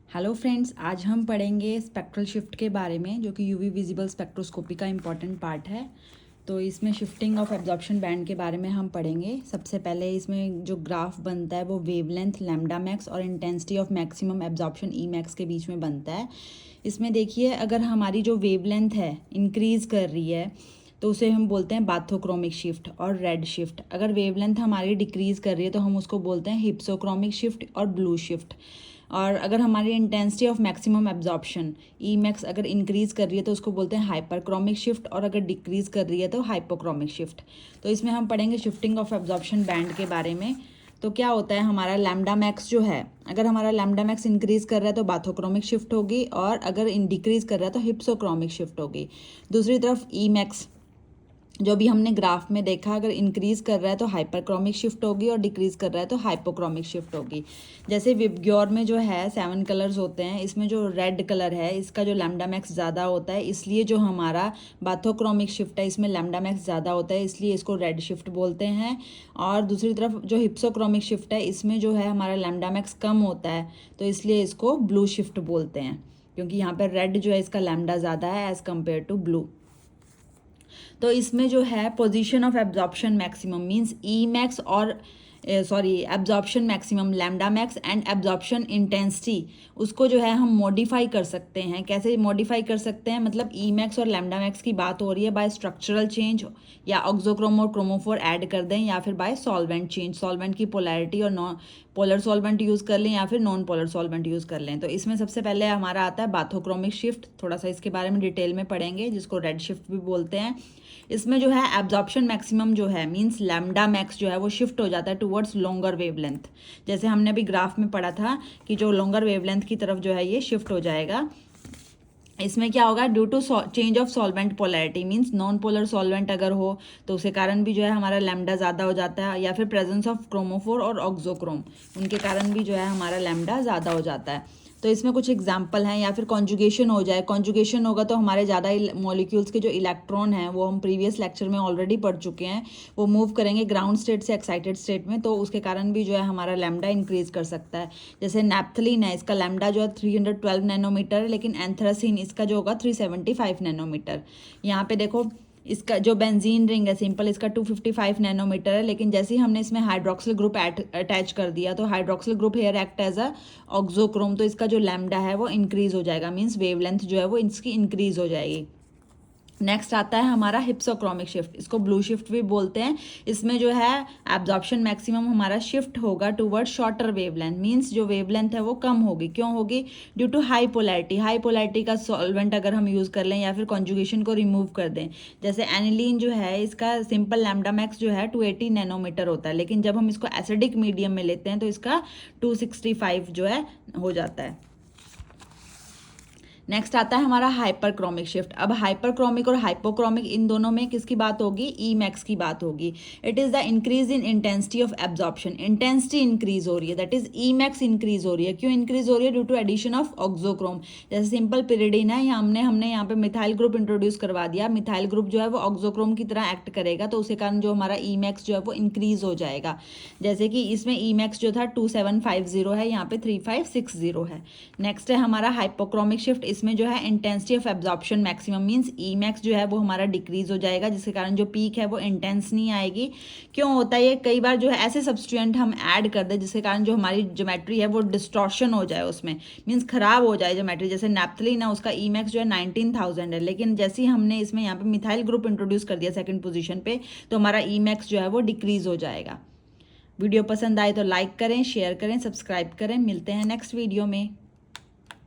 Hello friends, आज हम पढ़ेंगे स्पेक्ट्रल शिफ्ट के बारे में, जो कि यूवी विजिबल स्पेक्ट्रोस्कोपी का इम्पॉर्टेंट पार्ट है। तो इसमें शिफ्टिंग ऑफ एब्जॉर्प्शन बैंड के बारे में हम पढ़ेंगे। सबसे पहले इसमें जो ग्राफ बनता है वो वेवलेंथ लैम्डा मैक्स और intensity of maximum absorption E max के बीच में बनता है। इसमें देखिए, अगर हमारी जो वेवलेंथ है इंक्रीज़ कर रही है तो उसे हम बोलते हैं बाथोक्रोमिक शिफ्ट और रेड शिफ्ट। अगर वेवलेंथ हमारी डिक्रीज़ कर रही है तो हम उसको बोलते हैं हिप्सोक्रोमिक शिफ्ट और ब्लू शिफ्ट। और अगर हमारी intensity of maximum absorption E max अगर इंक्रीज़ कर रही है तो उसको बोलते हैं हाइपरक्रोमिक शिफ्ट, और अगर डिक्रीज़ कर रही है तो हाइपोक्रोमिक शिफ्ट। तो इसमें हम पढ़ेंगे शिफ्टिंग ऑफ एब्जॉर्प्शन बैंड के बारे में। तो क्या होता है, हमारा लैम्डा मैक्स जो है, अगर हमारा लैम्डा मैक्स इंक्रीज़ कर रहा है तो बाथोक्रोमिक शिफ्ट होगी, और अगर डिक्रीज़ कर रहा है तो हिप्सोक्रोमिक शिफ्ट होगी। दूसरी तरफ ई मैक्स जो भी हमने ग्राफ में देखा, अगर इंक्रीज़ कर रहा है तो हाइपरक्रोमिक शिफ्ट होगी और डिक्रीज़ कर रहा है तो हाइपोक्रोमिक शिफ्ट होगी। जैसे विबग्योर में जो है 7 कलर्स होते हैं, इसमें जो रेड कलर है इसका जो लैम्डा मैक्स ज़्यादा होता है, इसलिए जो हमारा बाथोक्रोमिक शिफ्ट है इसमें लैम्डा मैक्स ज़्यादा होता है, इसलिए इसको रेड शिफ्ट बोलते हैं। और दूसरी तरफ जो हिप्सोक्रोमिक शिफ्ट है इसमें जो है हमारा लैम्डा मैक्स कम होता है, तो इसलिए इसको ब्लू शिफ्ट बोलते हैं, क्योंकि यहाँ पर रेड जो है इसका लैम्डा ज़्यादा है एज़ कम्पेयर टू ब्लू। तो इसमें जो है position of absorption maximum means E max और absorption maximum lambda max and absorption intensity, उसको जो है हम मॉडिफाई कर सकते हैं। कैसे मॉडिफाई कर सकते हैं, मतलब ई मैक्स और लैम्डा मैक्स की बात हो रही है बाय स्ट्रक्चरल चेंज, या ऑक्सोक्रोम और क्रोमोफोर ऐड कर दें, या फिर बाय सॉल्वेंट चेंज, सॉल्वेंट की पोलैरिटी और नॉन पोलर सॉल्वेंट यूज़ कर लें या फिर नॉन पोलर सॉल्वेंट यूज़ कर लें। तो इसमें सबसे पहले हमारा आता है बाथोक्रोमिक शिफ्ट, थोड़ा सा इसके बारे में डिटेल में पढ़ेंगे, जिसको रेड शिफ्ट भी बोलते हैं। इसमें जो है एब्जॉर्प्शन मैक्सिमम जो है मींस लैम्डा मैक्स जो है वो शिफ्ट हो जाता है टुवर्ड्स लॉन्गर वेवलेंथ। जैसे हमने अभी ग्राफ में पढ़ा था कि जो लॉन्गर वेवलेंथ की तरफ जो है ये शिफ्ट हो जाएगा। इसमें क्या होगा, due to change of solvent polarity means non polar solvent अगर हो तो उसके कारण भी जो है हमारा लैम्डा ज़्यादा हो जाता है, या फिर प्रेजेंस ऑफ क्रोमोफोर और ऑक्सोक्रोम, उनके कारण भी जो है हमारा लैम्डा ज़्यादा हो जाता है। तो इसमें कुछ एग्जाम्पल हैं, या फिर कॉन्जुगेशन हो जाए। कॉन्जुगेशन होगा तो हमारे ज़्यादा मॉलिक्यूल्स के जो इलेक्ट्रॉन हैं वो हम प्रीवियस लेक्चर में ऑलरेडी पढ़ चुके हैं, वो मूव करेंगे ग्राउंड स्टेट से एक्साइटेड स्टेट में, तो उसके कारण भी जो है हमारा लैम्डा इंक्रीज कर सकता है। जैसे नैप्थलीन है, इसका लैम्डा जो है 312 नैनोमीटर है, लेकिन एंथ्रासीन इसका जो होगा 375 नैनोमीटर। यहाँ पे देखो, इसका जो बेंजीन रिंग है सिंपल, इसका 255 नैनोमीटर है, लेकिन जैसे ही हमने इसमें हाइड्रोक्सिल ग्रुप अटैच कर दिया तो hydroxyl group here act as a auxochrome, तो इसका जो लैम्डा है वो इंक्रीज हो जाएगा, मींस वेवलेंथ जो है वो इसकी इंक्रीज हो जाएगी। नेक्स्ट आता है हमारा हिप्सोक्रोमिक शिफ्ट, इसको ब्लू शिफ्ट भी बोलते हैं। इसमें जो है एब्जॉर्प्शन मैक्सिमम हमारा शिफ्ट होगा टुवर्ड शॉर्टर वेवलेंथ, मींस जो वेवलेंथ है वो कम होगी। क्यों होगी, due to high polarity. High polarity का सॉल्वेंट अगर हम यूज़ कर लें या फिर कॉन्जुगेशन को रिमूव कर दें, जैसे एनिलीन जो है इसका सिंपल लैम्डा मैक्स जो है 280 नैनोमीटर होता है, लेकिन जब हम इसको एसिडिक मीडियम में लेते हैं तो इसका 265 जो है हो जाता है। नेक्स्ट आता है हमारा हाइपरक्रोमिक शिफ्ट। अब हाइपरक्रोमिक और हाइपोक्रोमिक इन दोनों में किसकी बात होगी, ई मैक्स की बात होगी। It is the increase in intensity of absorption, intensity increase हो रही है, that is E max increase हो रही है। क्यों इंक्रीज हो रही है, due to addition of auxochrome. जैसे सिंपल पिरिडीन है, हमने यहाँ पे मिथाइल ग्रुप इंट्रोड्यूस करवा दिया, मिथाइल ग्रुप जो है वो ऑक्सोक्रोम की तरह एक्ट करेगा, तो उसके कारण जो हमारा ई मैक्स जो है वो इंक्रीज हो जाएगा। जैसे कि इसमें ई मैक्स जो था 2750 है, यहाँ पे 3560 है। नेक्स्ट है हमारा हाइपोक्रोमिक शिफ्ट, इसमें जो है intensity of absorption maximum means E max जो है वो हमारा डिक्रीज हो जाएगा, जिसके कारण जो पीक है वो इंटेंस नहीं आएगी। क्यों होता है ये, कई बार जो है ऐसे सब्सटेंट हम ऐड कर दें जिसके कारण जो हमारी ज्योमेट्री है वो डिस्टॉर्शन हो जाए, उसमें मींस खराब हो जाए ज्योमेट्री। जैसे नैप्थलीन है, उसका ई मैक्स जो है 19,000 है, लेकिन जैसे ही हमने इसमें यहाँ पे मिथाइल ग्रुप इंट्रोड्यूस कर दिया सेकंड पोजीशन पे, तो हमारा ई मैक्स जो है वो डिक्रीज हो जाएगा। वीडियो पसंद आए तो लाइक करें, शेयर करें, सब्सक्राइब करें। मिलते हैं नेक्स्ट वीडियो में।